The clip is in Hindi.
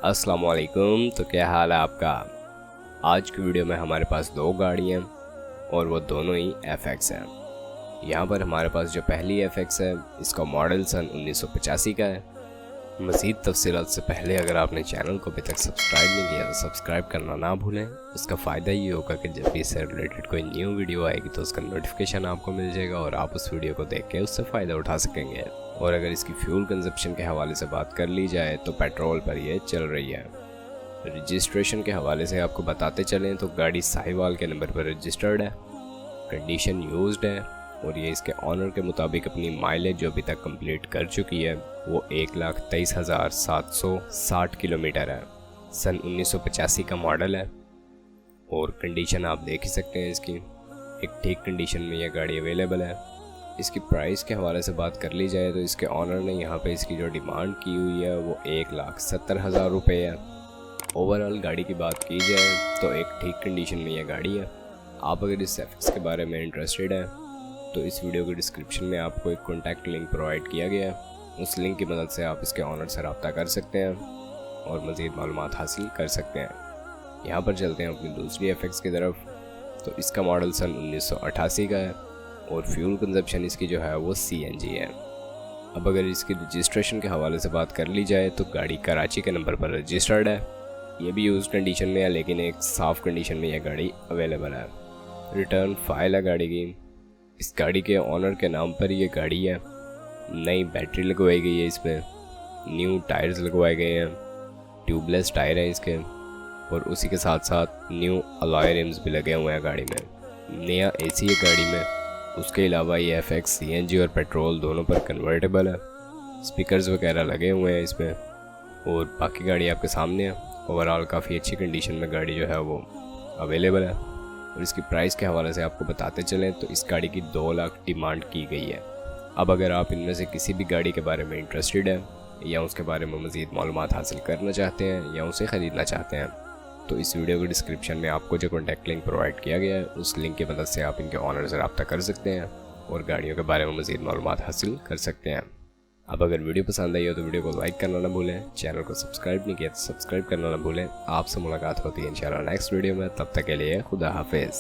अस्सलाम वालेकुम। तो क्या हाल है आपका। आज की वीडियो में हमारे पास दो गाड़ियाँ और वो दोनों ही FX हैं। यहाँ पर हमारे पास जो पहली FX है इसका मॉडल सन 1985 का है। मज़ीद तफसीलात से पहले अगर आपने चैनल को अभी तक सब्सक्राइब नहीं किया तो सब्सक्राइब करना ना भूलें। उसका फ़ायदा ये होगा कि जब भी इससे रिलेटेड कोई न्यू वीडियो आएगी तो उसका नोटिफिकेशन आपको मिल जाएगा और आप उस वीडियो को देख के उससे फ़ायदा उठा सकेंगे। और अगर इसकी फ्यूल कंजप्शन के हवाले से बात कर ली जाए तो पेट्रोल पर ये चल रही है। रजिस्ट्रेशन के हवाले से आपको बताते चलें तो गाड़ी साहिवाल के नंबर पर रजिस्टर्ड है, कंडीशन यूज्ड है और ये इसके ऑनर के मुताबिक अपनी माइलेज जो अभी तक कंप्लीट कर चुकी है वो 1,23,760 किलोमीटर है। सन 1985 का मॉडल है और कंडीशन आप देख ही सकते हैं इसकी, एक ठीक कंडीशन में यह गाड़ी अवेलेबल है। इसकी प्राइस के हवाले से बात कर ली जाए तो इसके ऑनर ने यहाँ पे इसकी जो डिमांड की हुई है वो 1,70,000 रुपये है। ओवरऑल गाड़ी की बात की जाए तो एक ठीक कंडीशन में यह गाड़ी है। आप अगर इस FX के बारे में इंटरेस्टेड हैं तो इस वीडियो के डिस्क्रिप्शन में आपको एक कॉन्टैक्ट लिंक प्रोवाइड किया गया है। उस लिंक की मदद से आप इसके ऑनर से रब्ता कर सकते हैं और मज़ीद मालूमात हासिल कर सकते हैं। यहाँ पर चलते हैं अपनी दूसरी FX की तरफ। तो इसका मॉडल सन 1988 का है और फ्यूल कंजप्शन इसकी जो है वो CNG है। अब अगर इसकी रजिस्ट्रेशन के हवाले से बात कर ली जाए तो गाड़ी कराची के नंबर पर रजिस्टर्ड है। ये भी यूज़ कंडीशन में है लेकिन एक साफ़ कंडीशन में यह गाड़ी अवेलेबल है। रिटर्न फाइल है गाड़ी की। इस गाड़ी के ऑनर के नाम पर ये गाड़ी है। नई बैटरी लगवाई गई है इसमें, न्यू टायर्स लगवाए गए हैं, ट्यूबलेस टायर हैं इसके और उसी के साथ साथ न्यू अलॉय रिम्स भी लगे हुए हैं गाड़ी में। नया AC है गाड़ी में। उसके अलावा ये FX CNG और पेट्रोल दोनों पर कन्वर्टेबल है। स्पीकर्स वगैरह लगे हुए हैं इसमें और बाकी गाड़ी आपके सामने है। ओवरऑल काफ़ी अच्छी कंडीशन में गाड़ी जो है वो अवेलेबल है। और इसकी प्राइस के हवाले से आपको बताते चलें तो इस गाड़ी की 2 लाख डिमांड की गई है। अब अगर आप इनमें से किसी भी गाड़ी के बारे में इंटरेस्टेड हैं या उसके बारे में मज़ीद मालूमात हासिल करना चाहते हैं या उसे ख़रीदना चाहते हैं तो इस वीडियो के डिस्क्रिप्शन में आपको जो कॉन्टैक्ट लिंक प्रोवाइड किया गया है उस लिंक की मदद से आप इनके ऑनर से रब्ता कर सकते हैं और गाड़ियों के बारे में मज़ीद मालूमात हासिल कर सकते हैं। अब अगर वीडियो पसंद आई हो तो वीडियो को लाइक करना ना भूलें, चैनल को सब्सक्राइब नहीं किया तो सब्सक्राइब करना ना भूलें। आपसे मुलाकात होती है इंशाल्लाह नेक्स्ट वीडियो में। तब तक के लिए खुदा हाफिज़।